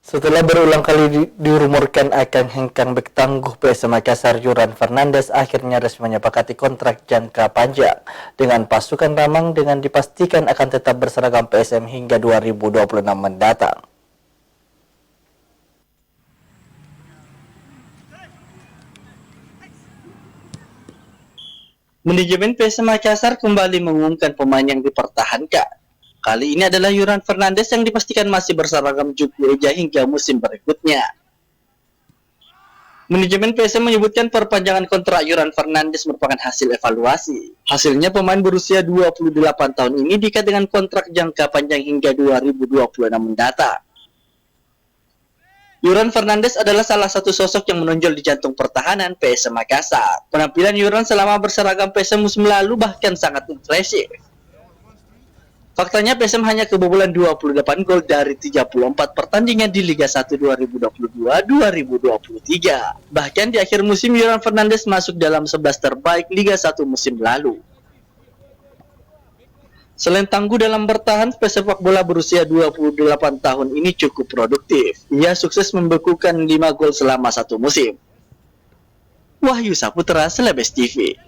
Setelah berulang kali dirumorkan akan hengkang bek tangguh PSM Makassar, Yuran Fernandes akhirnya resmi menyepakati kontrak jangka panjang dengan pasukan Ramang dengan dipastikan akan tetap berseragam PSM hingga 2026 mendatang. Manajemen PSM Makassar kembali mengumumkan pemain yang dipertahankan. Kali ini adalah Yuran Fernandes yang dipastikan masih berseragam Juku Eja hingga musim berikutnya. Manajemen PSM menyebutkan perpanjangan kontrak Yuran Fernandes merupakan hasil evaluasi. Hasilnya pemain berusia 28 tahun ini diikat dengan kontrak jangka panjang hingga 2026 mendatang. Yuran Fernandes adalah salah satu sosok yang menonjol di jantung pertahanan PSM Makassar. Penampilan Yuran selama berseragam PSM musim lalu bahkan sangat impresif. Faktanya PSM hanya kebobolan 28 gol dari 34 pertandingan di Liga 1 2022-2023. Bahkan di akhir musim Yuran Fernandes masuk dalam 11 terbaik Liga 1 musim lalu. Selain tangguh dalam bertahan, pesepak bola berusia 28 tahun ini cukup produktif. Ia sukses membekukan 5 gol selama satu musim. Wahyu Saputra, Celebes TV.